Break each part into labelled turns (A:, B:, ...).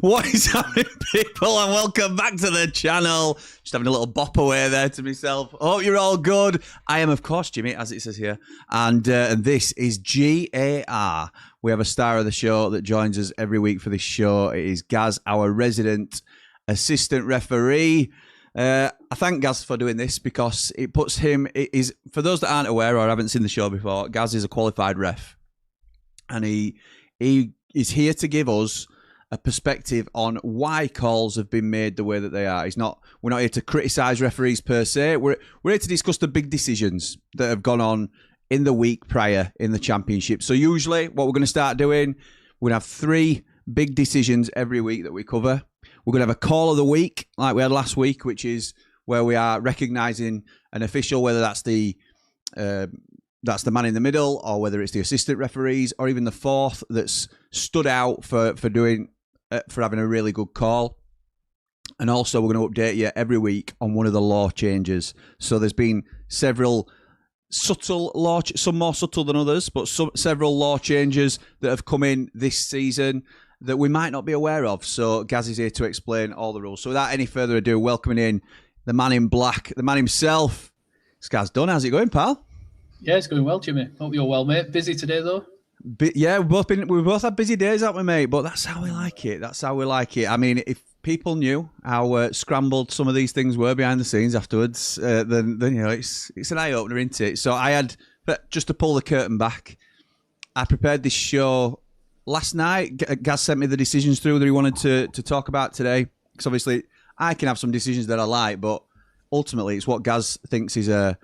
A: What is happening, people, and welcome back to the channel. Just having a little bop away there to myself. Hope you're all good. I am, of course, Jimmy, as it says here, and this is G.A.R. We have a star of the show that joins us every week for this show. It is Gaz, our resident assistant referee. I thank Gaz for doing this because it puts him, for those that aren't aware or haven't seen the show before, Gaz is a qualified ref, and he is here to give us a perspective on why calls have been made the way that they are. We're not here to criticise referees per se. We're here to discuss the big decisions that have gone on in the week prior in the Championship. So usually what we're going to start doing, we're going to have 3 big decisions every week that we cover. We're going to have a call of the week like we had last week, which is where we are recognising an official, whether that's the man in the middle or whether it's the assistant referees or even the fourth that's stood out for having a really good call. And also we're going to update you every week on one of the law changes. So there's been several subtle law, some more subtle than others, but several law changes that have come in this season that we might not be aware of. So Gaz is here to explain all the rules. So without any further ado, welcoming in the man in black, the man himself. It's Gaz Dunn. How's it going, pal?
B: Yeah, it's going well, Jimmy. Hope you're well, mate. Busy today, though.
A: Yeah, we've both had busy days, haven't we, mate? But that's how we like it. That's how we like it. I mean, if people knew how scrambled some of these things were behind the scenes afterwards, then you know it's an eye opener, isn't it? So I had, but just to pull the curtain back, I prepared this show last night. Gaz sent me the decisions through that he wanted to talk about today. Because obviously, I can have some decisions that I like, but ultimately, it's what Gaz thinks is a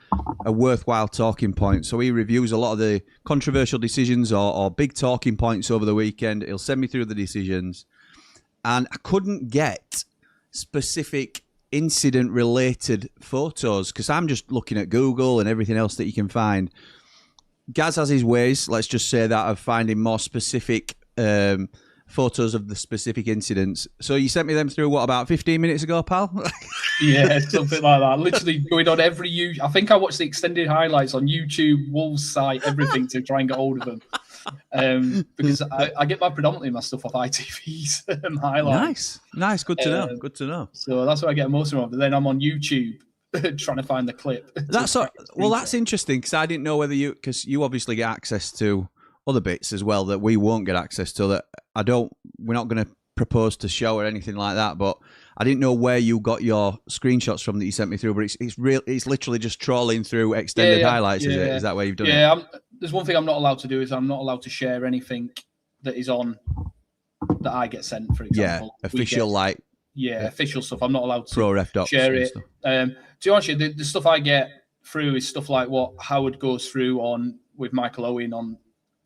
A: worthwhile talking point. So he reviews a lot of the controversial decisions or big talking points over the weekend. He'll send me through the decisions. And I couldn't get specific incident-related photos because I'm just looking at Google and everything else that you can find. Gaz has his ways, let's just say that, of finding more specific photos of the specific incidents. So you sent me them through, what, about 15 minutes ago, pal?
B: Yeah, something like that. Literally going on every... I think I watched the extended highlights on YouTube, Wolves site, everything to try and get hold of them. Because I get predominantly my stuff off ITV's highlights.
A: Nice. Good to know. Good to know.
B: So that's where I get most of them. But then I'm on YouTube trying to find the clip.
A: That's interesting because I didn't know whether because you obviously get access to other bits as well that we won't get access to, that we're not going to propose to show or anything like that, but I didn't know where you got your screenshots from that you sent me through, but it's literally just trawling through extended highlights, is it? Is that where you've done it?
B: Yeah, there's one thing I'm not allowed to do is I'm not allowed to share anything that is on that I get sent, for example.
A: Yeah, official
B: official stuff. I'm not allowed to
A: ProRef
B: share it. To be honest, the stuff I get through is stuff like what Howard goes through with Michael Owen on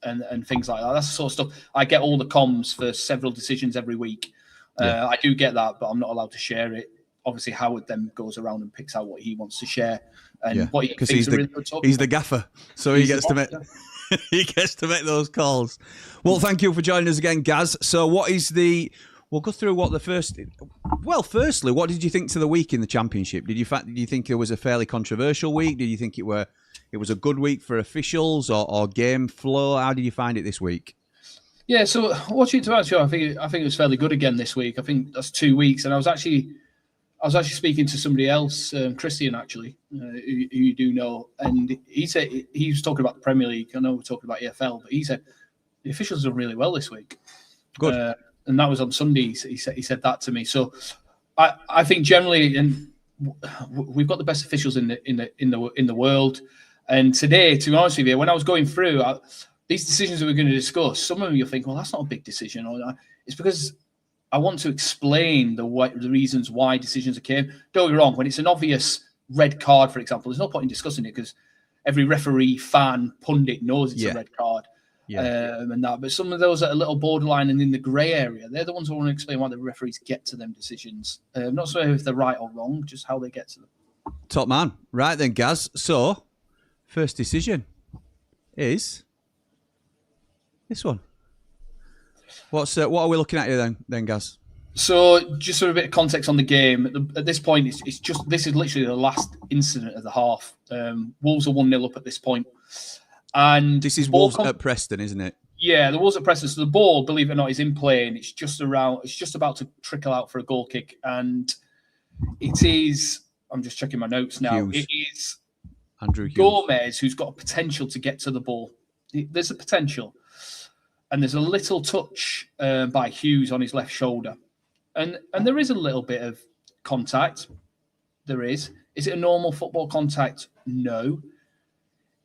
B: and things like that. That's the sort of stuff. I get all the comms for several decisions every week. I do get that, but I'm not allowed to share it. Obviously, Howard then goes around and picks out what he wants to share and what he thinks
A: he's
B: really good talking
A: he's
B: about.
A: The gaffer, so he gets to make he gets to make those calls. Well, thank you for joining us again, Gaz. So, we'll go through what the first. Well, firstly, what did you think to the week in the Championship? Did you think it was a fairly controversial week? Did you think it was a good week for officials or game flow? How did you find it this week?
B: Yeah, so watching it tonight, I think it was fairly good again this week. I think that's 2 weeks, and I was actually speaking to somebody else, Christian actually, who you do know, and he said he was talking about the Premier League. I know we're talking about EFL, but he said the officials done really well this week.
A: Good.
B: And that was on Sunday. He said that to me. So I think generally, and we've got the best officials in the world. And today, to be honest with you, when I was going through these decisions that we're going to discuss, some of them you'll think, well, that's not a big decision. It's because I want to explain the reasons why decisions came. Don't get me wrong, when it's an obvious red card, for example, there's no point in discussing it because every referee, fan, pundit knows it's a red card. And that, but some of those that are a little borderline and in the grey area, they're the ones who want to explain why the referees get to them decisions. Not so if they're right or wrong, just how they get to them.
A: Top man. Right then, Gaz. So, first decision is this one. What are we looking at here then, Gaz?
B: So, just sort of a bit of context on the game. At this point, this is literally the last incident of the half. Wolves are 1-0 up at this point. And
A: this is Wolves at Preston, isn't it?
B: Yeah, there was a Preston. So the ball, believe it or not, is in play, and it's just about to trickle out for a goal kick, and it is. I'm just checking my notes now.
A: Hughes.
B: It is
A: Andrew Hughes.
B: Gomez who's got a potential to get to the ball. There's a potential, and there's a little touch by Hughes on his left shoulder, and there is a little bit of contact. There is. Is it a normal football contact? No.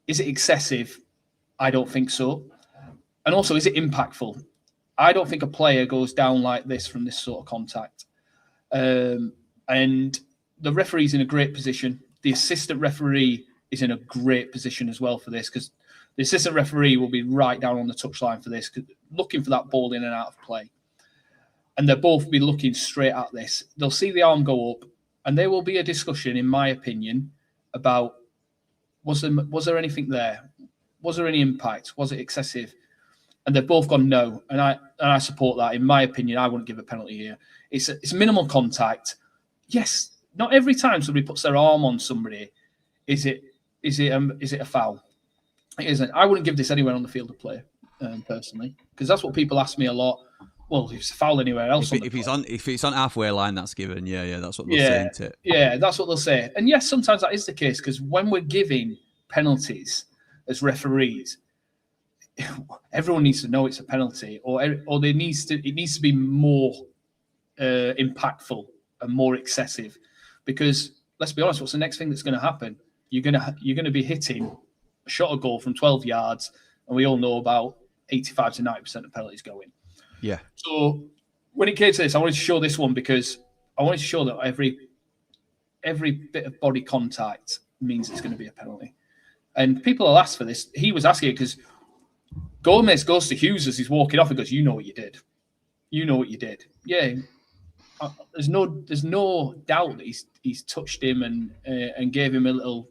B: Is it excessive? I don't think so. And also, is it impactful? I don't think a player goes down like this from this sort of contact. And the referee's in a great position. The assistant referee is in a great position as well for this, because the assistant referee will be right down on the touchline for this, looking for that ball in and out of play. And they'll both be looking straight at this. They'll see the arm go up, and there will be a discussion, in my opinion, about was there anything there? Was there any impact? Was it excessive? And they've both gone no, and I support that. In my opinion, I wouldn't give a penalty here. It's minimal contact. Yes, not every time somebody puts their arm on somebody, is it a foul? It isn't. I wouldn't give this anywhere on the field of play, personally, because that's what people ask me a lot. Well, if it's a foul anywhere else,
A: if it's on halfway line, that's given. Yeah, that's what they'll say, isn't it?
B: Yeah, that's what they'll say. And yes, sometimes that is the case, because when we're giving penalties as referees, everyone needs to know it's a penalty, or it needs to be more impactful and more excessive. Because let's be honest, what's the next thing that's going to happen? You're going to be hitting a shot a goal from 12 yards, and we all know about 85 to 90% of penalties going.
A: Yeah.
B: So when it came to this, I wanted to show this one because I wanted to show that every bit of body contact means it's going to be a penalty. And people will ask for this. He was asking it because Gomez goes to Hughes as he's walking off and goes, "You know what you did. You know what you did." Yeah. There's no doubt that he's touched him and gave him a little,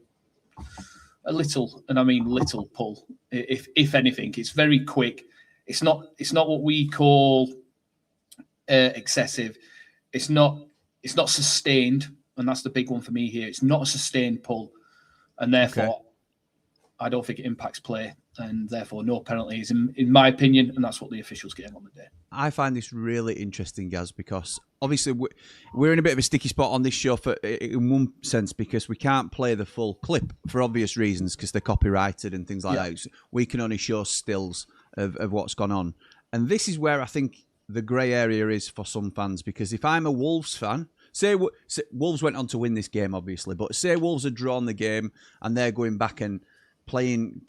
B: and I mean little pull. If anything, it's very quick. It's not what we call excessive. It's not sustained, and that's the big one for me here. It's not a sustained pull, and therefore I don't think it impacts play, and therefore no penalties in my opinion, and that's what the officials gave on the day.
A: I find this really interesting, Gaz, because obviously we're in a bit of a sticky spot on this show in one sense, because we can't play the full clip for obvious reasons, because they're copyrighted and things like that. So we can only show stills of what's gone on. And this is where I think the grey area is for some fans, because if I'm a Wolves fan, say Wolves went on to win this game, obviously, but say Wolves had drawn the game and they're going back and playing,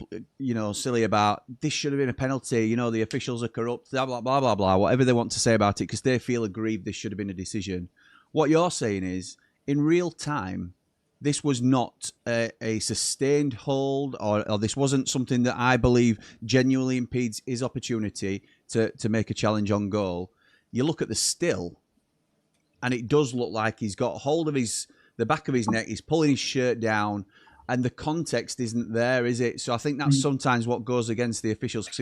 A: silly about this should have been a penalty, the officials are corrupt, blah, blah, blah, blah, blah, whatever they want to say about it, because they feel aggrieved this should have been a decision. What you're saying is, in real time, this was not a sustained hold, or this wasn't something that I believe genuinely impedes his opportunity to make a challenge on goal. You look at the still, and it does look like he's got hold of the back of his neck, he's pulling his shirt down, and the context isn't there, is it? So I think that's sometimes what goes against the officials. Because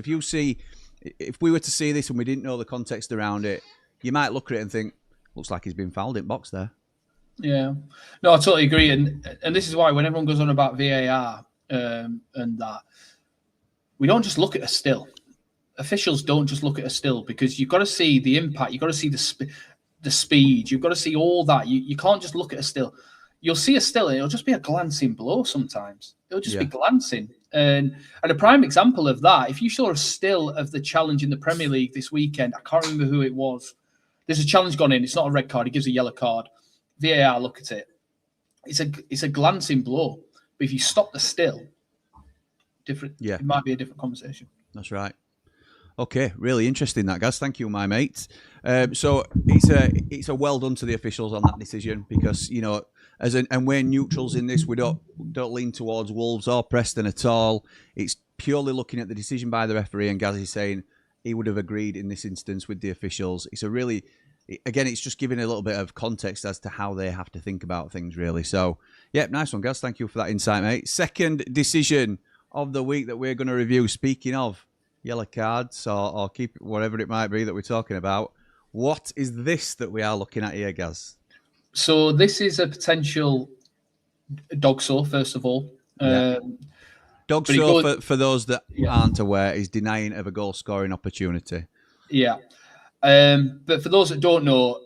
A: if we were to see this and we didn't know the context around it, you might look at it and think, looks like he's been fouled in box there.
B: Yeah, no, I totally agree, and this is why when everyone goes on about VAR and that, we don't just look at a still. Officials don't just look at a still, because you've got to see the impact, you've got to see the speed, you've got to see all that. You can't just look at a still. You'll see a still and it'll just be a glancing blow sometimes. It'll just be glancing. And a prime example of that, if you saw a still of the challenge in the Premier League this weekend, I can't remember who it was. There's a challenge gone in. It's not a red card. He gives a yellow card. VAR look at it. It's a glancing blow. But if you stop the still, it might be a different conversation.
A: That's right. Okay, really interesting that, Gaz. Thank you, my mate. So it's a well done to the officials on that decision, because and we're neutrals in this. We don't lean towards Wolves or Preston at all. It's purely looking at the decision by the referee, and Gaz is saying he would have agreed in this instance with the officials. It's just giving a little bit of context as to how they have to think about things, really. So, nice one, Gaz. Thank you for that insight, mate. Second decision of the week that we're going to review. Speaking of yellow cards or keep whatever it might be that we're talking about, what is this that we are looking at here, Gaz?
B: So this is a potential dog sore, first of all.
A: Dog show, for those that aren't aware, is denying of a goal-scoring opportunity.
B: Yeah. But for those that don't know,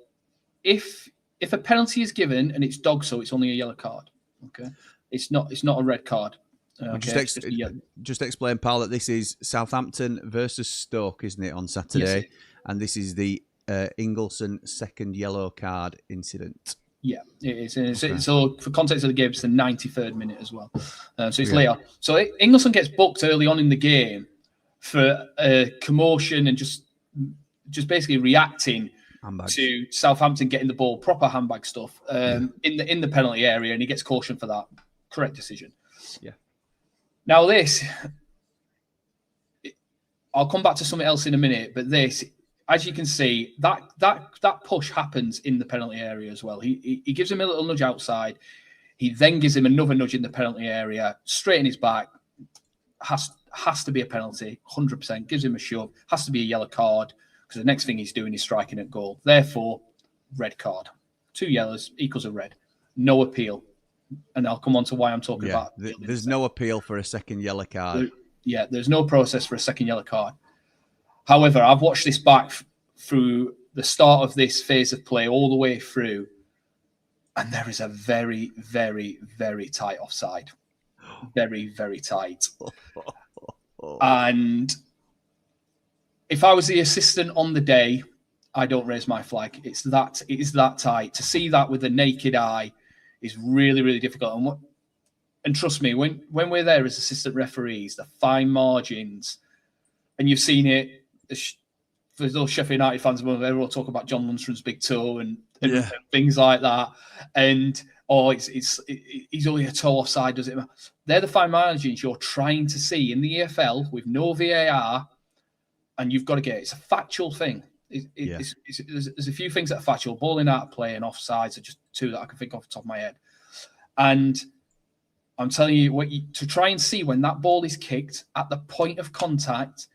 B: if a penalty is given and it's dog show, it's only a yellow card. Okay. It's not a red card. Okay.
A: Just explain, pal, that this is Southampton versus Stoke, isn't it, on Saturday?
B: Yes,
A: and this is the Ingleson second yellow card incident.
B: Yeah, it is. Okay. So for context of the game, it's the 93rd minute as well. So it's later. So Ingleson gets booked early on in the game for commotion and just basically reacting to Southampton getting the ball, proper handbag stuff, in the penalty area, and he gets cautioned for that. Correct decision.
A: Yeah.
B: Now this, I'll come back to something else in a minute, but this, as you can see, that push happens in the penalty area as well. He gives him a little nudge outside. He then gives him another nudge in the penalty area, straight in his back. Has to be a penalty, 100%. Gives him a shove. Has to be a yellow card because the next thing he's doing is striking at goal. Therefore, red card. 2 yellows equals a red. No appeal. And I'll come on to why I'm talking about.
A: There's no appeal for a second yellow card.
B: There's no process for a second yellow card. However, I've watched this back through the start of this phase of play all the way through, and there is a very, very, very tight offside. Very, very tight. And if I was the assistant on the day, I don't raise my flag. It is that tight. To see that with the naked eye is really, really difficult. And trust me, when we're there as assistant referees, the fine margins, and you've seen it. For those Sheffield United fans, everyone talk about John Lundstrom's big toe and things like that. And he's only a toe offside, does it matter? They're the fine margins you're trying to see in the EFL with no VAR, and you've got to get it. It's a factual thing. There's a few things that are factual. Balling out of play and offsides are just 2 that I can think off the top of my head. And I'm telling you, to try and see when that ball is kicked at the point of contact,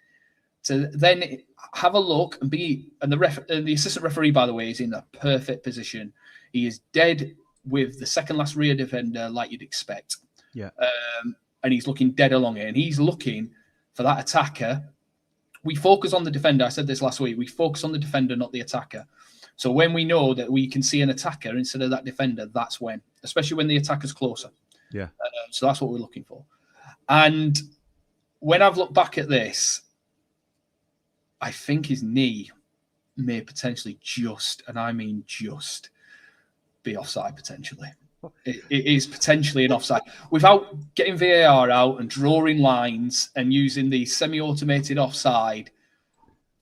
B: to then have a look and the assistant referee, by the way, is in a perfect position. He is dead with the second last rear defender, like you'd expect.
A: Yeah.
B: And he's looking dead along it, and he's looking for that attacker. We focus on the defender. I said this last week. We focus on the defender, not the attacker. So when we know that we can see an attacker instead of that defender, that's when, especially when the attacker's closer.
A: Yeah.
B: So that's what we're looking for. And when I've looked back at this, I think his knee may potentially and I mean just, be offside potentially. It is potentially an offside. Without getting VAR out and drawing lines and using the semi-automated offside,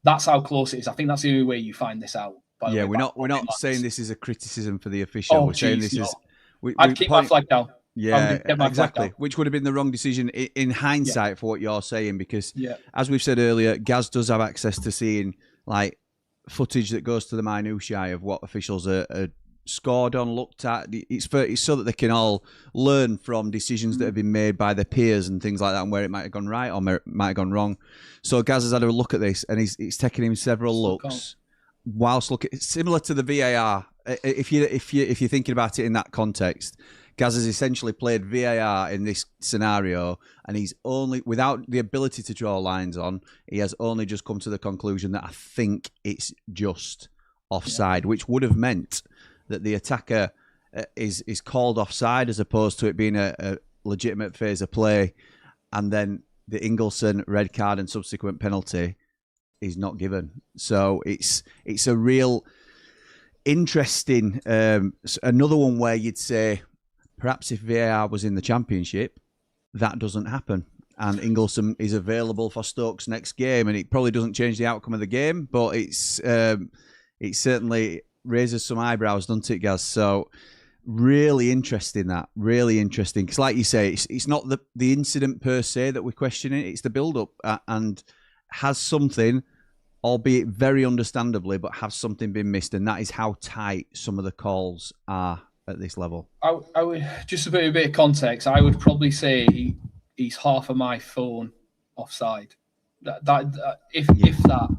B: that's how close it is. I think that's the only way you find this out.
A: We're not saying this is a criticism for the official. We're saying this is...
B: I'd keep my flag down.
A: Yeah, exactly. Which would have been the wrong decision in hindsight for what you're saying, because as we've said earlier, Gaz does have access to seeing like footage that goes to the minutiae of what officials are scored on, looked at. It's so that they can all learn from decisions that have been made by their peers and things like that, and where it might have gone right or might have gone wrong. So Gaz has had a look at this, and it's taken him several looks whilst looking. Similar to the VAR, if you're thinking about it in that context. Gaz has essentially played VAR in this scenario, and he's only, without the ability to draw lines on, he has only just come to the conclusion that I think it's just offside, which would have meant that the attacker is called offside as opposed to it being a legitimate phase of play, and then the Ingleson red card and subsequent penalty is not given. So it's a real interesting, another one where you'd say, perhaps if VAR was in the Championship, that doesn't happen. And Ingleson is available for Stoke's next game. And it probably doesn't change the outcome of the game, but it certainly raises some eyebrows, doesn't it, Gaz? So really interesting that. Really interesting. Because like you say, it's not the incident per se that we're questioning. It's the build-up. And has something, albeit very understandably, but has something been missed? And that is how tight some of the calls are at this level.
B: I would, just to put a bit of context, I would probably say he's half of my phone offside. If that,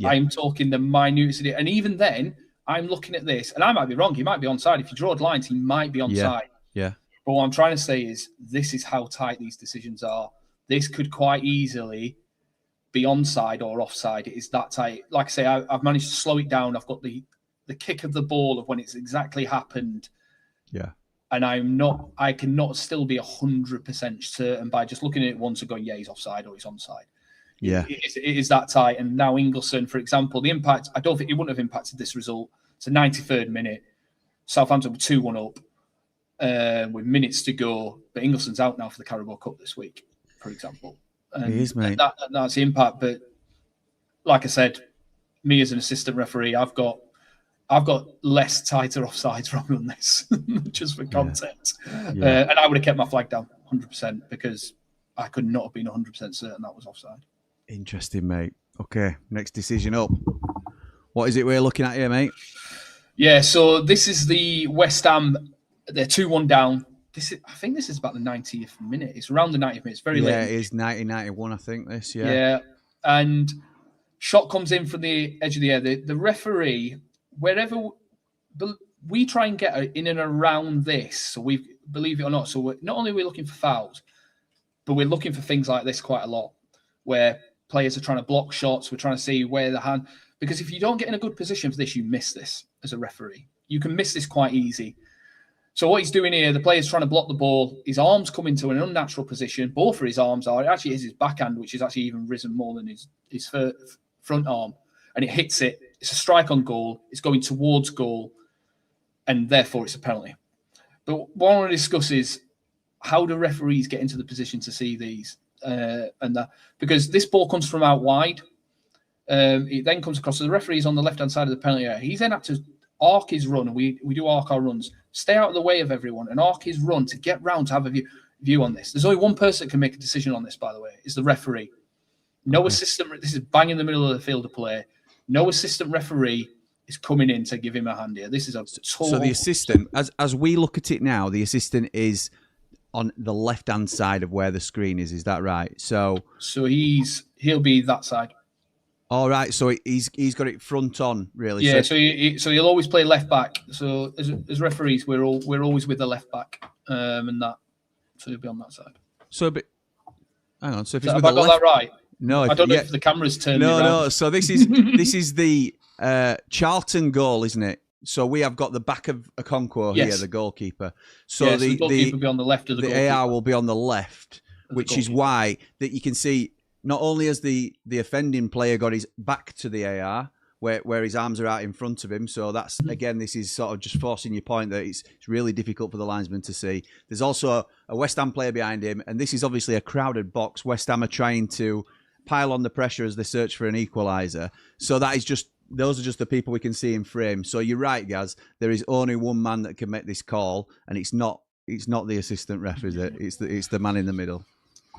B: I'm talking the minutest. And even then, I'm looking at this, and I might be wrong. He might be onside. If you draw lines, he might be onside.
A: Yeah.
B: But what I'm trying to say is, this is how tight these decisions are. this could quite easily be onside or offside. It is that tight. Like I say, I've managed to slow it down. I've got the kick of the ball of when it's exactly happened.
A: Yeah.
B: And I cannot still be 100% certain by just looking at it once and going, yeah, he's offside or he's onside.
A: Yeah.
B: It is that tight. And now Ingleson, for example, the impact, I don't think it wouldn't have impacted this result. It's a 93rd minute. Southampton were 2-1 up with minutes to go. But Ingleson's out now for the Carabao Cup this week, for example.
A: He is, mate.
B: That's the impact. But like I said, me as an assistant referee, I've got less tighter offsides wrong on this, just for context. Yeah. And I would have kept my flag down 100% because I could not have been 100% certain that was offside.
A: Interesting, mate. Okay, next decision up. What is it we're looking at here, mate?
B: Yeah, so this is the West Ham. They're 2-1 down. I think this is about the 90th minute. It's around the 90th minute. It's very late.
A: Yeah, it is 90-91, I think, this, yeah.
B: Yeah, and shot comes in from the edge of the air. The referee, wherever we try and get in and around this, so we believe it or not. So not only are we looking for fouls, but we're looking for things like this quite a lot, where players are trying to block shots. We're trying to see where the hand, because if you don't get in a good position for this, you miss this as a referee. You can miss this quite easy. So what he's doing here, the player's trying to block the ball. His arms come into an unnatural position. Both of his arms are. It actually is his backhand, which is actually even risen more than his front arm. And it hits it. It's a strike on goal. It's going towards goal. And therefore, it's a penalty. But what I want to discuss is how do referees get into the position to see these? Because this ball comes from out wide. It then comes across. So the referee's on the left-hand side of the penalty area. He's then had to arc his run. We do arc our runs. Stay out of the way of everyone and arc his run to get round to have a view on this. There's only one person that can make a decision on this, by the way. It's the referee. No assistant. This is bang in the middle of the field of play. No assistant referee is coming in to give him a hand here. This is a total...
A: So the assistant, as we look at it now, the assistant is on the left-hand side of where the screen is. Is that right? So
B: he'll be that side.
A: All right, so he's got it front on, really.
B: Yeah, so he'll always play left back. So as referees, we're always with the left back, and that. So he'll be on that side.
A: So, but hang on. So if he's
B: have I got that right?
A: No,
B: I don't know if the camera's turned.
A: No. So this is the Charlton goal, isn't it? So we have got the back of Okonkwo here, the goalkeeper. So
B: the goalkeeper will be on the left of the goalkeeper.
A: AR will be on the left, which is why that you can see. Not only has the offending player got his back to the AR, where his arms are out in front of him. So that's, again, this is sort of just forcing your point that it's really difficult for the linesman to see. There's also a West Ham player behind him, and this is obviously a crowded box. West Ham are trying to pile on the pressure as they search for an equaliser. So that is just, those are just the people we can see in frame. So you're right, Gaz. There is only one man that can make this call, and it's not the assistant ref, is it? It's the man in the middle.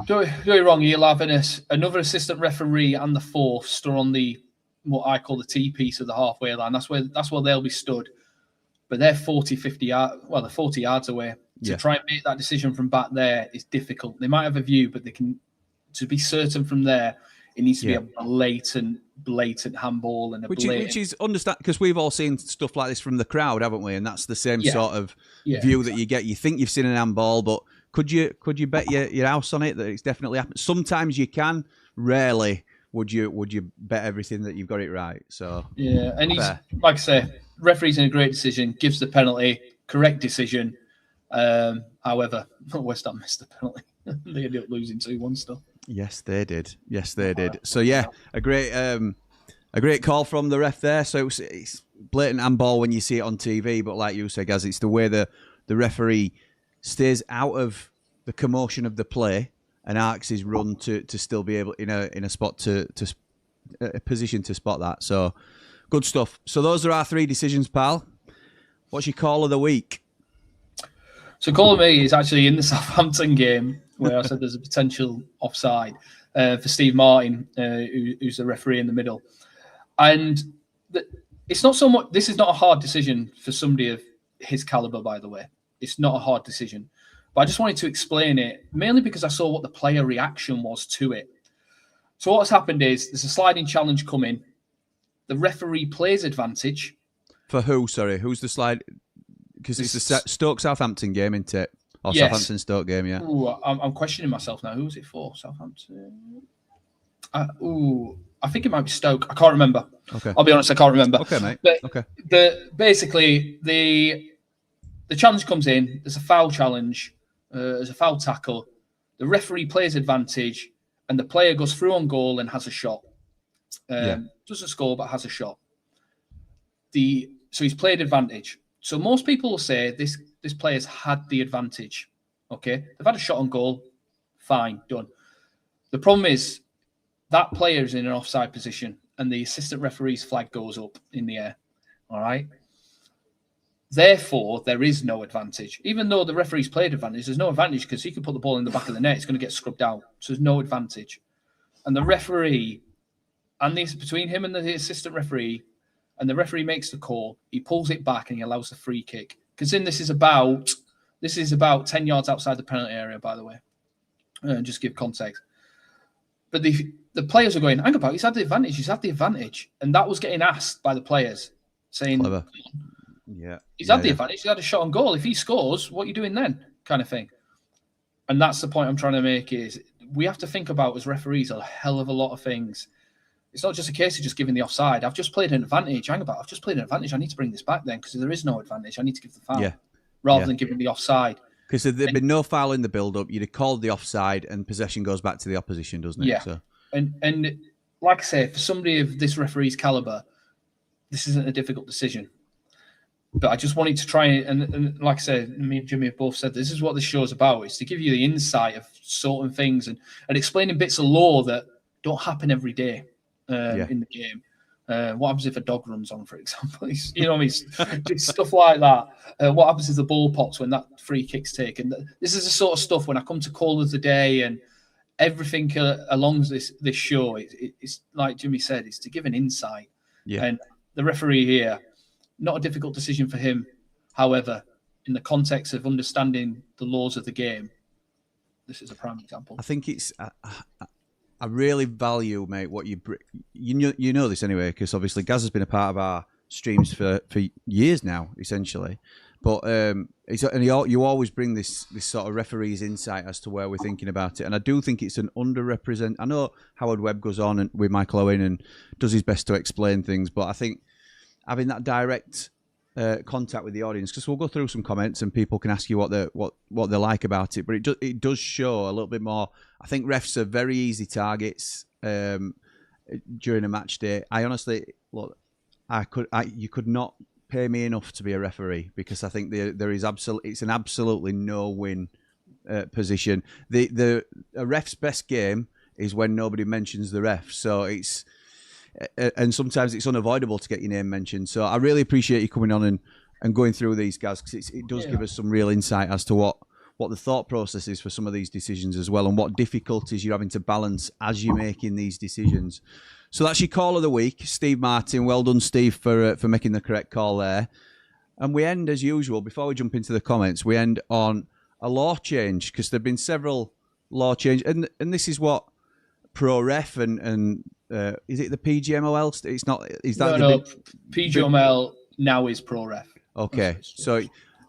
B: Do it wrong. You'll have another assistant referee and the fourth stood on the what I call the T piece of the halfway line. That's where they'll be stood. But they're 40, 50 yards. Well, they're 40 yards away. To try and make that decision from back there is difficult. They might have a view, but they can. To be certain from there, it needs to be a blatant handball and
A: which is understand because we've all seen stuff like this from the crowd, haven't we? And that's the same sort of view that you get. You think you've seen an handball, but could you bet your house on it that it's definitely happened? Sometimes you can. Rarely would you bet everything that you've got it right. So
B: and he's like I say, referee's in a great decision, gives the penalty, correct decision. However, West Ham missed the penalty. They ended up losing 2-1 still.
A: Yes, they did. So a great call from the ref there. So it's blatant handball when you see it on TV, but like you say, Gaz, it's the way the referee stays out of the commotion of the play and arcs his run to still be able in a spot to a position to spot that. So good stuff. So those are our three decisions, pal. What's your call of the week?
B: So call of me is actually in the Southampton game where I said there's a potential offside for Steve Martin, who's the referee in the middle. And it's not so much. This is not a hard decision for somebody of his caliber, by the way. It's not a hard decision. But I just wanted to explain it, mainly because I saw what the player reaction was to it. So what's happened is there's a sliding challenge coming. The referee plays advantage.
A: For who, sorry? Who's the slide? Because it's the Stoke Southampton game, isn't it? Or
B: Yes.
A: Southampton Stoke game, yeah.
B: Ooh, I'm questioning myself now. Who was it for? Southampton. I think it might be Stoke. I can't remember.
A: Okay.
B: I'll be honest, I can't remember.
A: Okay, mate.
B: But
A: Okay.
B: basically the challenge comes in. There's a foul challenge. There's a foul tackle. The referee plays advantage, and the player goes through on goal and has a shot. Doesn't score, but has a shot. So he's played advantage. So most people will say this player's had the advantage. Okay, they've had a shot on goal. Fine, done. The problem is that player is in an offside position, and the assistant referee's flag goes up in the air. All right. Therefore, there is no advantage. Even though the referee's played advantage, there's no advantage because he can put the ball in the back of the net. It's going to get scrubbed out. So there's no advantage. And the referee, and this between him and the assistant referee, and the referee makes the call, he pulls it back and he allows the free kick. Because then this is about 10 yards outside the penalty area, by the way. Just give context. But the players are going, hang about, he's had the advantage. And that was getting asked by the players, saying,
A: Clever. Yeah.
B: He's had the advantage. He's had a shot on goal. If he scores, what are you doing then? Kind of thing. And that's the point I'm trying to make is we have to think about as referees a hell of a lot of things. It's not just a case of just giving the offside. I've just played an advantage. Hang about, I've just played an advantage. I need to bring this back then because there is no advantage. I need to give the foul rather than giving the offside.
A: Because if there'd been no foul in the build-up, you'd have called the offside and possession goes back to the opposition, doesn't it?
B: Yeah. So. And like I say, for somebody of this referee's caliber, this isn't a difficult decision. But I just wanted to try and like I said, me and Jimmy have both said this is what this show's about, is to give you the insight of certain things and explaining bits of law that don't happen every day in the game. What happens if a dog runs on, for example? You know what I mean? Just stuff like that. What happens if the ball pops when that free kick's taken? This is the sort of stuff when I come to call of the day and everything along this show, it's like Jimmy said, it's to give an insight. Yeah. And the referee here, not a difficult decision for him. However, in the context of understanding the laws of the game, this is a prime example.
A: I think it's... I really value, mate, what you know this anyway, because obviously Gaz has been a part of our streams for years now, essentially. But you always bring this sort of referee's insight as to where we're thinking about it, and I do think it's an underrepresented. I know Howard Webb goes on with Michael Owen and does his best to explain things, but I think having that direct contact with the audience, because we'll go through some comments and people can ask you what they like about it, but it does show a little bit more. I think refs are very easy targets during a match day. I honestly look, you could not pay me enough to be a referee, because I think it's an absolutely no-win position. A ref's best game is when nobody mentions the ref, so it's. And sometimes it's unavoidable to get your name mentioned. So I really appreciate you coming on and going through these, guys, because it does give us some real insight as to what the thought process is for some of these decisions as well, and what difficulties you're having to balance as you're making these decisions. So that's your call of the week, Steve Martin. Well done, Steve, for making the correct call there. And we end, as usual, before we jump into the comments, we end on a law change, because there have been several law changes. And this is what Pro Ref and is it the PGMOL? It's not. Is that
B: no? PGMOL now is Pro Ref.
A: Okay, so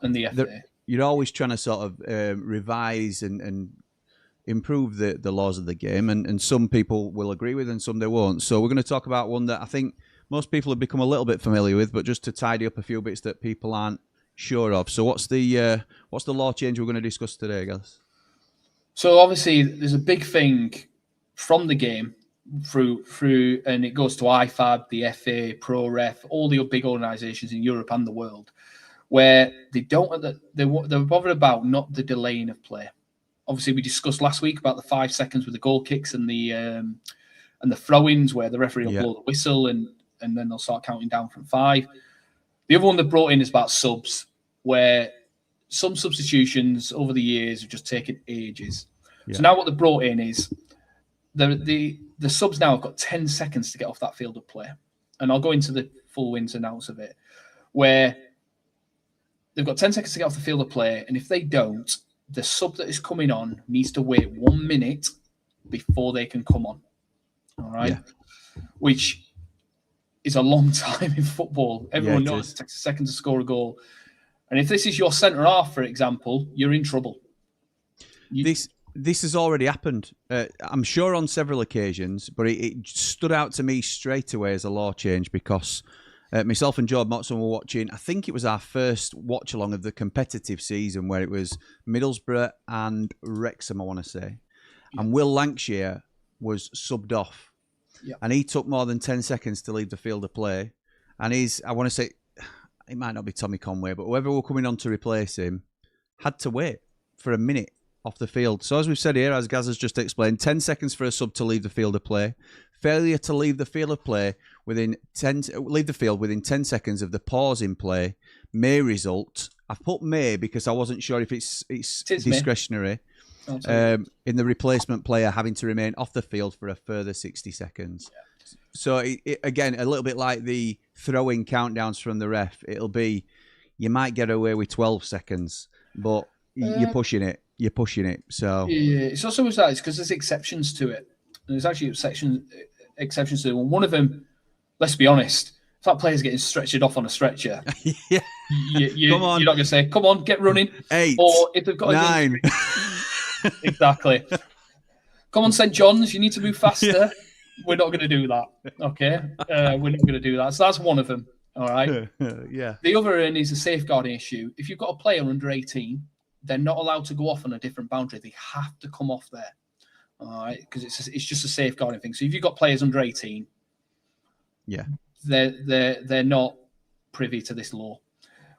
B: and the FA.
A: You're always trying to sort of revise and improve the laws of the game, and some people will agree with and some they won't. So we're going to talk about one that I think most people have become a little bit familiar with, but just to tidy up a few bits that people aren't sure of. So what's the law change we're going to discuss today, guys?
B: So obviously there's a big thing from the game through and it goes to IFAB, the FA, Pro Ref, all the big organisations in Europe and the world, where they're bothered about not the delaying of play. Obviously, we discussed last week about the 5 seconds with the goal kicks and the throw-ins, where the referee will blow the whistle and then they'll start counting down from 5. The other one they brought in is about subs, where some substitutions over the years have just taken ages. Yeah. So now what they brought in is the subs now have got 10 seconds to get off that field of play. And I'll go into the full ins and outs of it, where they've got 10 seconds to get off the field of play. And if they don't, the sub that is coming on needs to wait 1 minute before they can come on. All right. Yeah. Which is a long time in football. Everyone knows it takes a second to score a goal. And if this is your centre half, for example, you're in trouble.
A: This has already happened. I'm sure on several occasions, but it stood out to me straight away as a law change because myself and Joe Motson were watching. I think it was our first watch along of the competitive season where it was Middlesbrough and Wrexham, I want to say, and Will Lancashire was subbed off, and he took more than 10 seconds to leave the field of play, and I want to say, it might not be Tommy Conway, but whoever were coming on to replace him had to wait for a minute off the field. So as we've said here, as Gaz has just explained, 10 seconds for a sub to leave the field of play. Failure to leave the field of play leave the field within 10 seconds of the pause in play may result. I've put may because I wasn't sure if it's discretionary. In the replacement player having to remain off the field for a further 60 seconds. Yeah. So again, a little bit like the throwing countdowns from the ref. It'll be, you might get away with 12 seconds, but you're pushing it. You're pushing it. So
B: yeah, it's also that it's because there's exceptions to it. And there's actually exceptions to it. One of them, let's be honest, if that player's getting stretchered off on a stretcher,
A: yeah.
B: Come on. You're not going to say, come on, get running.
A: 8,
B: or if they've got
A: 9.
B: Exactly. Come on, St. John's, you need to move faster. Yeah. We're not going to do that. Okay? We're not going to do that. So that's one of them. All right?
A: Yeah.
B: The other one is a safeguarding issue. If you've got a player under 18, they're not allowed to go off on a different boundary. They have to come off there. All right? Because it's just a safeguarding thing. So if you've got players under 18, they're not privy to this law.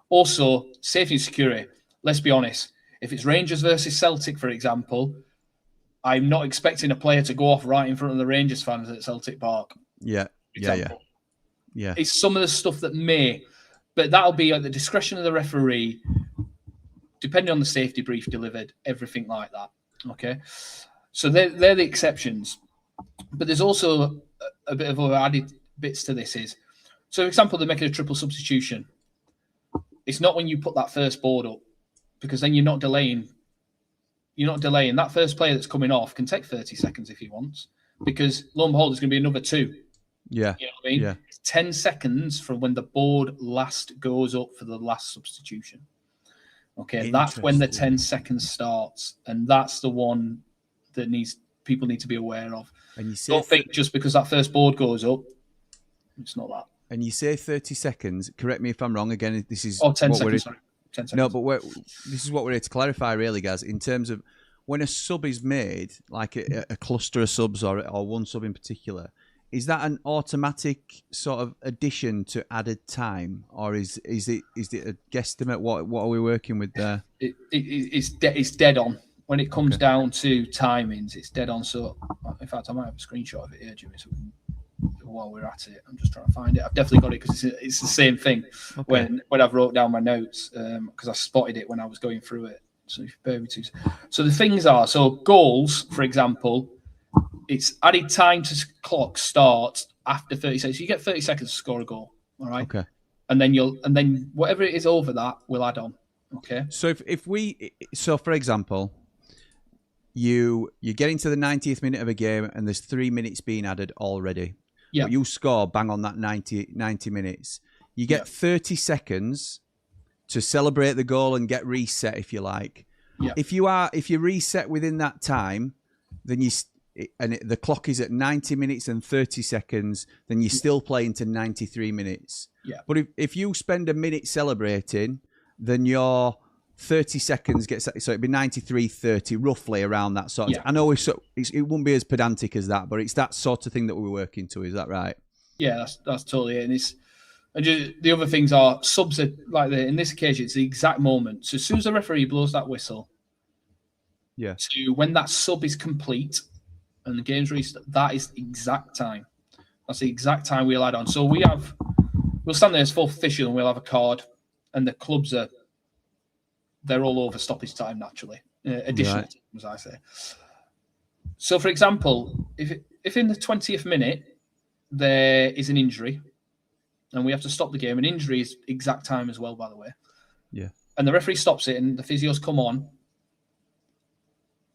B: Also, safety and security. Let's be honest. If it's Rangers versus Celtic, for example, I'm not expecting a player to go off right in front of the Rangers fans at Celtic Park.
A: Yeah.
B: It's some of the stuff that may, but that'll be at the discretion of the referee, depending on the safety brief delivered, everything like that. Okay, so they're the exceptions, but there's also a bit of other added bits to this. So, for example, they're making a triple substitution. It's not when you put that first board up, because then you're not delaying. That first player that's coming off can take 30 seconds if he wants, because lo and behold, there's going to be another 2.
A: Yeah.
B: You know what I mean?
A: Yeah.
B: It's 10 seconds from when the board last goes up for the last substitution. Okay, that's when the 10 seconds starts, and that's the one that people need to be aware of. And you say don't think just because that first board goes up, it's not that.
A: And you say 30 seconds. Correct me if I'm wrong. Again, this is
B: 10 seconds. Sorry. 10 seconds.
A: No, but this is what we're here to clarify, really, guys. In terms of when a sub is made, like a cluster of subs or one sub in particular, is that an automatic sort of addition to added time, or is it a guesstimate? What are we working with there?
B: It's dead on when it comes down to timings. It's dead on. So, in fact, I might have a screenshot of it here, Jimmy. So while we're at it, I'm just trying to find it. I've definitely got it because it's the same thing when I've wrote down my notes because I spotted it when I was going through it. So if you bear with me so the things are, so goals, for example, it's added time to clock starts after 30 seconds. So you get 30 seconds to score a goal. All right.
A: Okay.
B: And then whatever it is over that, we'll add on. Okay.
A: So so for example, you get into the 90th minute of a game and there's 3 minutes being added already. Yeah. But you score bang on that 90 minutes. You get 30 seconds to celebrate the goal and get reset, if you like. Yeah. If you reset within that time, then the clock is at 90 minutes and 30 seconds, then you're still playing to 93 minutes.
B: Yeah.
A: But if you spend a minute celebrating, then your 30 seconds gets, so it'd be 93:30, roughly around that sort of. I know it wouldn't be as pedantic as that, but it's that sort of thing that we're working to. Is that right?
B: Yeah, that's totally it. And just, the other things are subs are like in this occasion, it's the exact moment. So as soon as the referee blows that whistle, to when that sub is complete and the game's restart, that is the exact time. That's the exact time we'll add on. So we'll stand there as full official and we'll have a card, and the clubs they're all over stoppage time naturally. Additional time, as I say. So for example, if in the 20th minute there is an injury, and we have to stop the game. An injury is exact time as well, by the way.
A: Yeah.
B: And the referee stops it and the physios come on.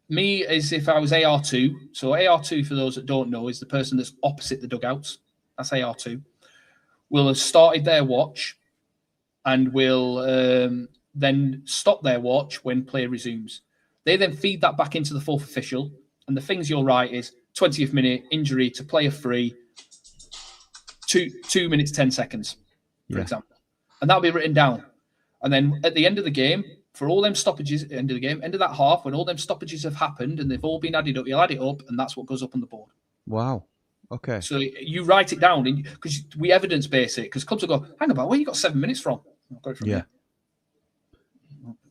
B: Me, as if I was AR2. So AR2, for those that don't know, is the person that's opposite the dugouts. That's AR2. We'll have started their watch and we'll then stop their watch when play resumes. They then feed that back into the fourth official, and the things you'll write is 20th minute injury to player free, 2 minutes 10 seconds, for example, and that'll be written down. And then at the end of the game, for all them stoppages, end of the game, end of that half, when all them stoppages have happened and they've all been added up, you'll add it up, and that's what goes up on the board.
A: Wow. Okay.
B: So you write it down because we evidence base it. Because clubs will go, hang about, where you got 7 minutes from? I'll go from here.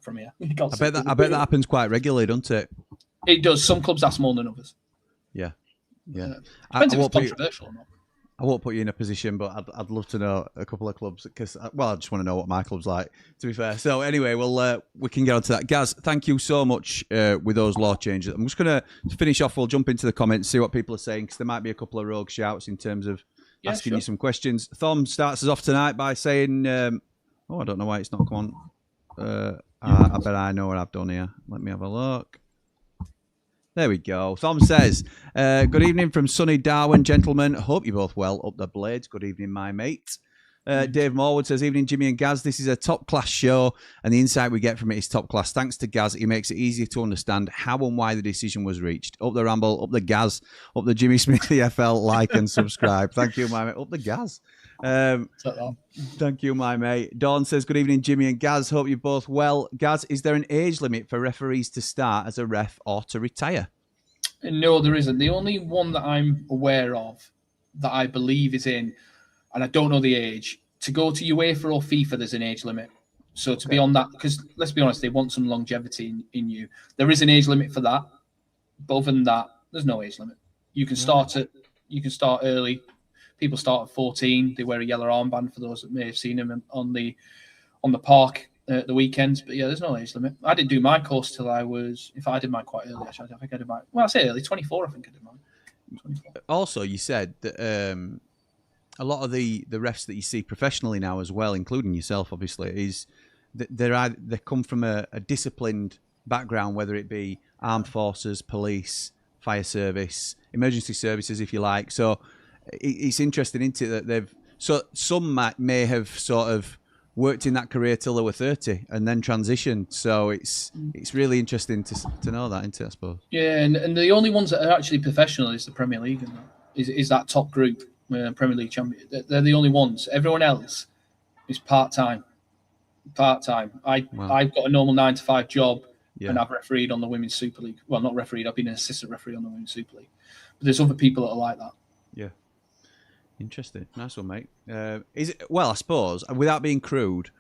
B: From here. I bet
A: that happens quite regularly, doesn't it?
B: It does. Some clubs ask more than others.
A: Yeah.
B: Depends if it's controversial or not.
A: I won't put you in a position, but I'd love to know a couple of clubs because, well, I just want to know what my club's like, to be fair. So anyway, we can get on to that. Gaz, thank you so much with those law changes. I'm just going to finish off. We'll jump into the comments, see what people are saying, because there might be a couple of rogue shouts in terms of asking you some questions. Thom starts us off tonight by saying, I don't know why it's not come on. I bet I know what I've done here. Let me have a look. There we go. Thom says, good evening from sunny Darwin, gentlemen. Hope you're both well up the blades. Good evening, my mate. Dave Morwood says, evening, Jimmy and Gaz. This is a top-class show, and the insight we get from it is top-class. Thanks to Gaz, he makes it easier to understand how and why the decision was reached. Up the Ramble, up the Gaz, up the Jimmy Smith EFL, like and subscribe. Thank you, my mate. Up the Gaz. Thank you, my mate. Dawn says, good evening, Jimmy and Gaz. Hope you're both well. Gaz, is there an age limit for referees to start as a ref or to retire?
B: No, there isn't. The only one that I'm aware of that I believe is in, and I don't know the age, to go to UEFA or FIFA, there's an age limit. So to be on that, because let's be honest, they want some longevity in you. There is an age limit for that. But other than that, there's no age limit. You can start early. People start at 14. They wear a yellow armband for those that may have seen them on the park at the weekends. But yeah, there's no age limit. I didn't do my course till I did mine quite early. Actually, I think I did mine. Well, I say early, 24. I think I did mine. 24. Also,
A: you said that a lot of the refs that you see professionally now as well, including yourself, obviously, is that they come from a disciplined background, whether it be armed forces, police, fire service, emergency services, if you like. So it's interesting, isn't it, that some may have sort of worked in that career till they were 30 and then transitioned. So it's really interesting to know that, isn't it, I suppose?
B: Yeah, and the only ones that are actually professional is the Premier League, and is that top group, Premier League champion. They're the only ones. Everyone else is part-time. I've got a normal 9-to-5 job, and I've refereed on the Women's Super League. Well, not refereed, I've been an assistant referee on the Women's Super League. But there's other people that are like that.
A: Yeah. Interesting. Nice one, mate. Is it? Well, I suppose, without being crude,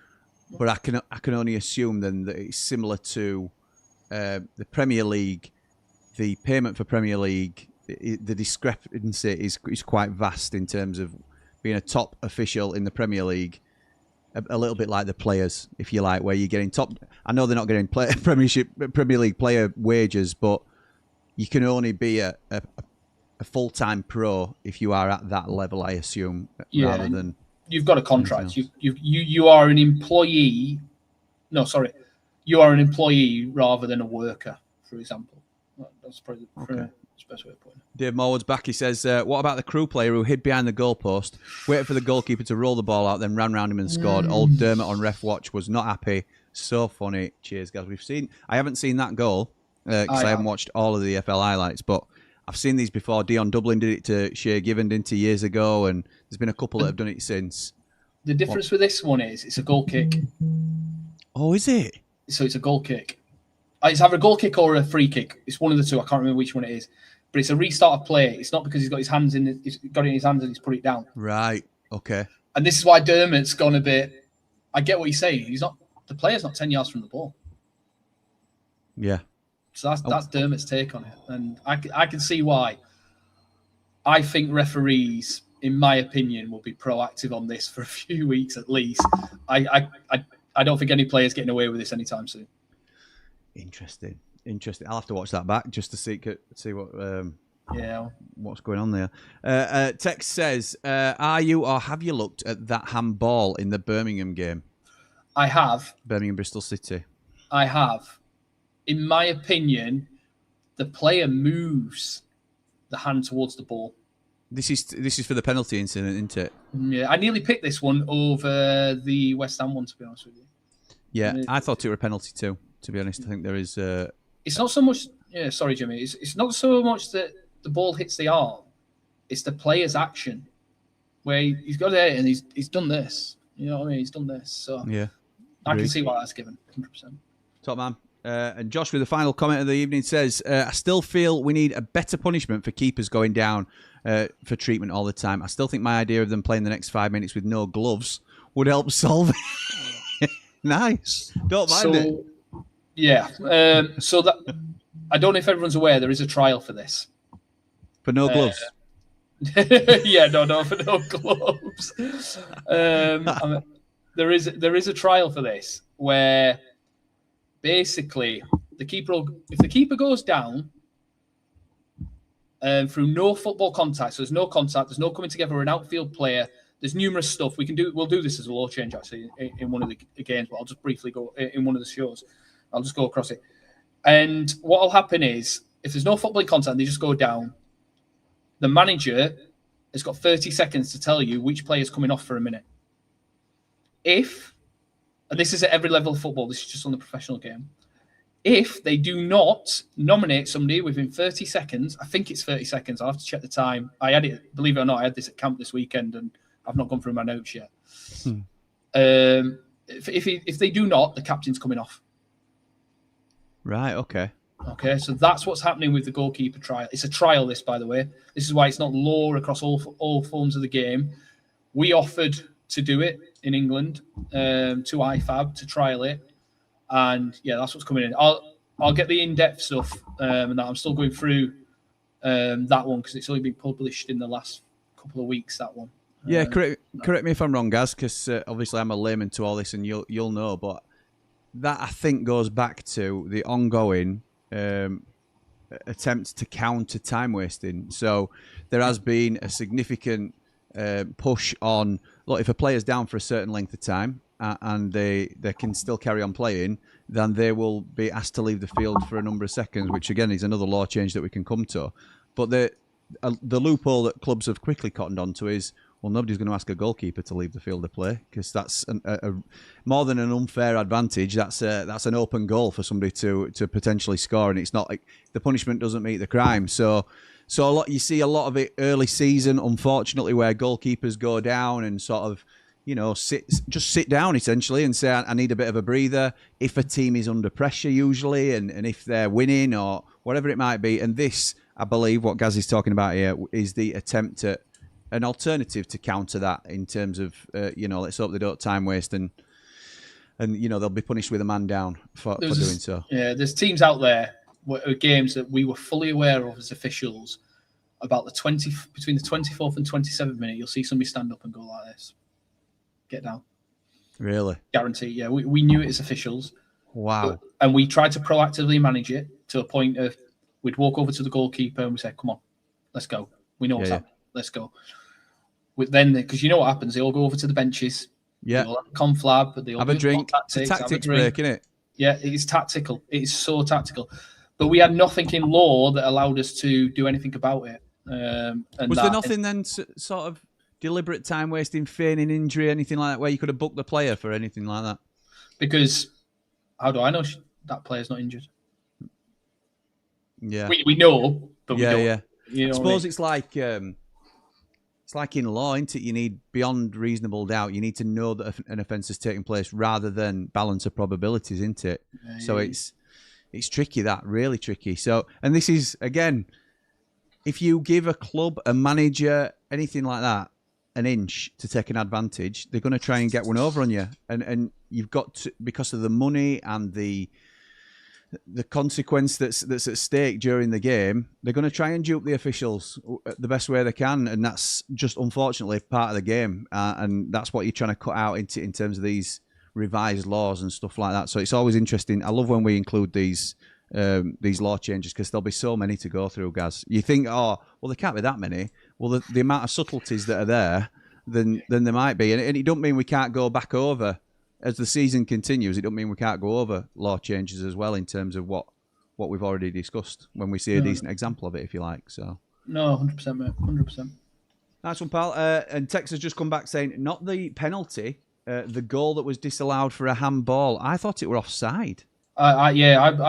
A: but I can only assume then that it's similar to the Premier League. The payment for Premier League, the discrepancy is quite vast in terms of being a top official in the Premier League. A little bit like the players, if you like, where you're getting top. I know they're not getting Premier League player wages, but you can only be a full-time pro if you are at that level, I assume, rather than
B: you've got a contract. You are an employee. No, sorry, you are an employee rather than a worker, for example. That's probably the best way of putting it.
A: Dave Morwood's back. He says, what about the crew player who hid behind the goalpost, waited for the goalkeeper to roll the ball out, then ran round him and scored? Old Dermot on ref watch was not happy. So funny. Cheers, guys. I haven't seen that goal because I haven't watched all of the EFL highlights, but I've seen these before. Dion Dublin did it to Shea Given, didn't he, years ago, and there's been a couple that have done it since.
B: The difference with this one is it's a goal kick.
A: Oh, is it?
B: So it's a goal kick. It's either a goal kick or a free kick. It's one of the two. I can't remember which one it is. But it's a restart of play. It's not because he's got his hands in. He's got it in his hands and he's put it down.
A: Right. Okay.
B: And this is why Dermot's gone a bit. I get what he's saying. The player's not 10 yards from the ball.
A: Yeah.
B: So that's Dermot's take on it, and I can see why. I think referees, in my opinion, will be proactive on this for a few weeks at least. I don't think any player's getting away with this anytime soon. Interesting.
A: I'll have to watch that back just to see what what's going on there. Tex says, are you or have you looked at that handball in the Birmingham game?
B: I have.
A: Birmingham Bristol City.
B: I have. In my opinion, the player moves the hand towards the ball.
A: This is for the penalty incident, isn't it?
B: Yeah, I nearly picked this one over the West Ham one, to be honest with you.
A: Yeah, I thought it were a penalty too, to be honest. I think there is
B: it's not so much. Yeah, sorry, Jimmy. It's not so much that the ball hits the arm; it's the player's action, where he's got it and he's done this. You know what I mean? He's done this. So
A: Yeah,
B: I can see why that's given 100%.
A: Top man. And Josh, with the final comment of the evening, says, I still feel we need a better punishment for keepers going down for treatment all the time. I still think my idea of them playing the next 5 minutes with no gloves would help solve it. Nice. Don't mind it.
B: Yeah. So that I don't know if everyone's aware there is a trial for this.
A: For no gloves?
B: Yeah, no, for no gloves. There is a trial for this where basically if the keeper goes down through no football contact, so there's no contact, there's no coming together with an outfield player, there's numerous stuff we can do. We'll do this as a law change actually in one of the games, but I'll just briefly go in one of the shows. I'll just go across it. And what will happen is if there's no footballing contact and they just go down, the manager has got 30 seconds to tell you which player's coming off for a minute. And this is at every level of football, this is just on the professional game. If they do not nominate somebody within 30 seconds, I think it's 30 seconds, I'll have to check the time. I had it, believe it or not, I had this at camp this weekend and I've not gone through my notes yet. If they do not, the captain's coming off.
A: Right, okay.
B: Okay, so that's what's happening with the goalkeeper trial. It's a trial, this, by the way. This is why it's not law across all forms of the game. We offered to do it in England to IFAB to trial it, and yeah, that's what's coming in. I'll get the in-depth stuff, and that I'm still going through that one because it's only been published in the last couple of weeks. That one.
A: Yeah, correct me if I'm wrong, Gaz, because obviously I'm a layman to all this, and you'll know, but that I think goes back to the ongoing attempt to counter time wasting. So there has been a significant push on, look, if a player's down for a certain length of time and they can still carry on playing, then they will be asked to leave the field for a number of seconds, which again is another law change that we can come to. But the loophole that clubs have quickly cottoned onto is, well, nobody's going to ask a goalkeeper to leave the field of play because that's more than an unfair advantage. That's an open goal for somebody to potentially score, and it's not like the punishment doesn't meet the crime. So you see a lot of it early season, unfortunately, where goalkeepers go down and sort of, sit down essentially and say, I need a bit of a breather. If a team is under pressure usually, and if they're winning or whatever it might be, and this, I believe, what Gaz is talking about here is the attempt at an alternative to counter that in terms of, let's hope they don't time waste and they'll be punished with a man down for doing so. Yeah,
B: there's teams out there, games that we were fully aware of as officials, about between the 24th and 27th minute, you'll see somebody stand up and go like this. Get down.
A: Really?
B: Guarantee, yeah. We knew it as officials.
A: Wow.
B: And we tried to proactively manage it to a point of we'd walk over to the goalkeeper and we say, come on, let's go. We know what's happening. Let's go. Then, because you know what happens, they all go over to the benches.
A: Yeah.
B: They all have conflab, but they all
A: have a drink. It's a tactics break, isn't it?
B: Yeah, it's tactical. It is so tactical. But we had nothing in law that allowed us to do anything about it.
A: Was there nothing then, sort of deliberate time wasting, feigning injury, anything like that, where you could have booked the player for anything like that?
B: Because how do I know that player's not injured?
A: Yeah,
B: we know, but we don't.
A: Yeah.
B: You know
A: I suppose it's like in law, isn't it? You need beyond reasonable doubt. You need to know that an offence is taking place rather than balance of probabilities, isn't it? Yeah, so it's tricky, that really tricky. So, and this is again, if you give a club, a manager, anything like that, an inch to take an advantage, they're going to try and get one over on you. And you've got to, because of the money and the consequence that's at stake during the game, they're going to try and dupe the officials the best way they can, and that's just unfortunately part of the game. And that's what you're trying to cut out in terms of these revised laws and stuff like that. So it's always interesting. I love when we include these law changes because there'll be so many to go through, Gaz. You think, oh, well, there can't be that many. Well, the amount of subtleties that are there, then there might be. And it don't mean we can't go back over. As the season continues, it don't mean we can't go over law changes as well in terms of what we've already discussed when we see a decent example of it, if you like. So
B: no, 100%, mate, 100%.
A: Nice one, pal. And Tex has just come back saying, not the penalty, the goal that was disallowed for a handball. I thought it were offside.
B: I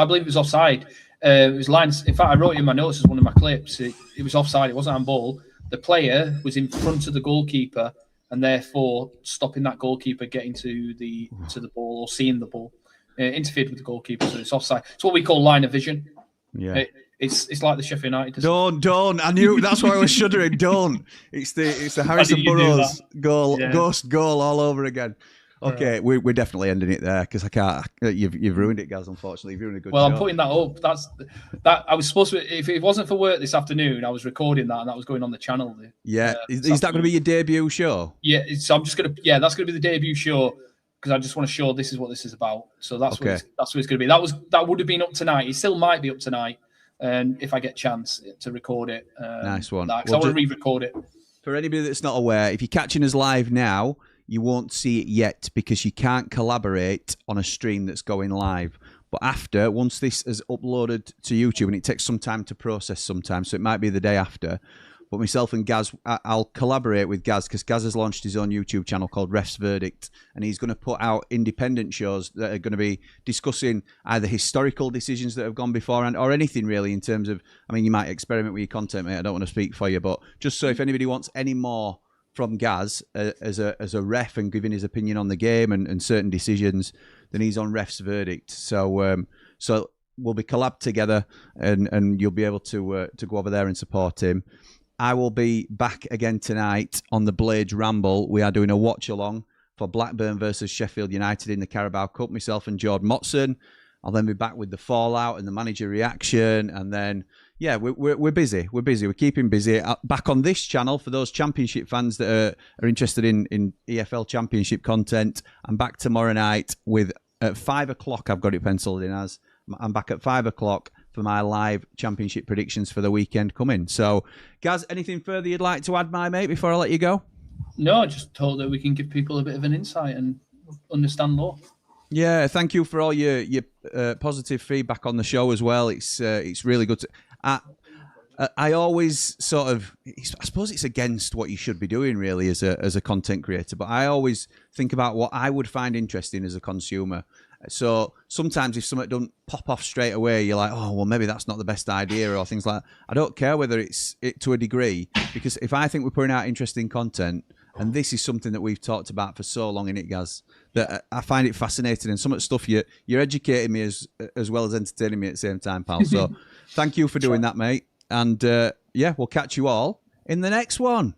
B: believe it was offside. It was line. In fact, I wrote it in my notes as one of my clips. It was offside. It wasn't handball. The player was in front of the goalkeeper, and therefore stopping that goalkeeper getting to the ball or seeing the ball. Interfered with the goalkeeper, so it's offside. It's what we call line of vision.
A: Yeah.
B: It's like the Sheffield United.
A: Don't. I knew that's why I was shuddering. Don't. It's the Harrison Burrows goal, ghost goal all over again. Okay, we're definitely ending it there because I can't. You've ruined it, Gaz. Unfortunately, you've ruined a good.
B: Well,
A: show.
B: I'm putting that up. That I was supposed to. If it wasn't for work this afternoon, I was recording that, and that was going on the channel.
A: Yeah, is that going to be your debut show?
B: Yeah, so I'm just gonna. Yeah, that's going to be the debut show because I just want to show this is what this is about. So that's what it's going to be. That would have been up tonight. It still might be up tonight, if I get a chance to record it.
A: Nice one.
B: Because I want to re-record it.
A: For anybody that's not aware, if you're catching us live now, you won't see it yet because you can't collaborate on a stream that's going live. But after, once this is uploaded to YouTube, and it takes some time to process sometimes, so it might be the day after, but myself and Gaz, I'll collaborate with Gaz because Gaz has launched his own YouTube channel called Ref's Verdict, and he's going to put out independent shows that are going to be discussing either historical decisions that have gone beforehand or anything really in terms of, I mean, you might experiment with your content, mate. I don't want to speak for you, but just so if anybody wants any more from Gaz as a ref and giving his opinion on the game and certain decisions, then he's on Ref's Verdict. So so we'll be collabed together, and you'll be able to go over there and support him. I will be back again tonight on the Blades Ramble. We are doing a watch along for Blackburn versus Sheffield United in the Carabao Cup. Myself and Jordan Motson. I'll then be back with the fallout and the manager reaction, and then. Yeah, we're busy. We're busy. We're keeping busy. Back on this channel for those Championship fans that are interested in EFL Championship content. I'm back tomorrow night at 5 o'clock. I've got it penciled in as. I'm back at 5 o'clock for my live Championship predictions for the weekend coming. So, Gaz, anything further you'd like to add, my mate, before I let you go?
B: No, I just hope that we can give people a bit of an insight and understand more. Yeah,
A: thank you for all your positive feedback on the show as well. It's really good. I always sort of, I suppose it's against what you should be doing really as a content creator, but I always think about what I would find interesting as a consumer. So sometimes if something don't pop off straight away, you're like, oh, well, maybe that's not the best idea or things like that. I don't care whether it's to a degree, because if I think we're putting out interesting content, and this is something that we've talked about for so long in it, Gaz, that I find it fascinating, and some of the stuff you're educating me as well as entertaining me at the same time, pal. So thank you for doing that, mate. And yeah, we'll catch you all in the next one.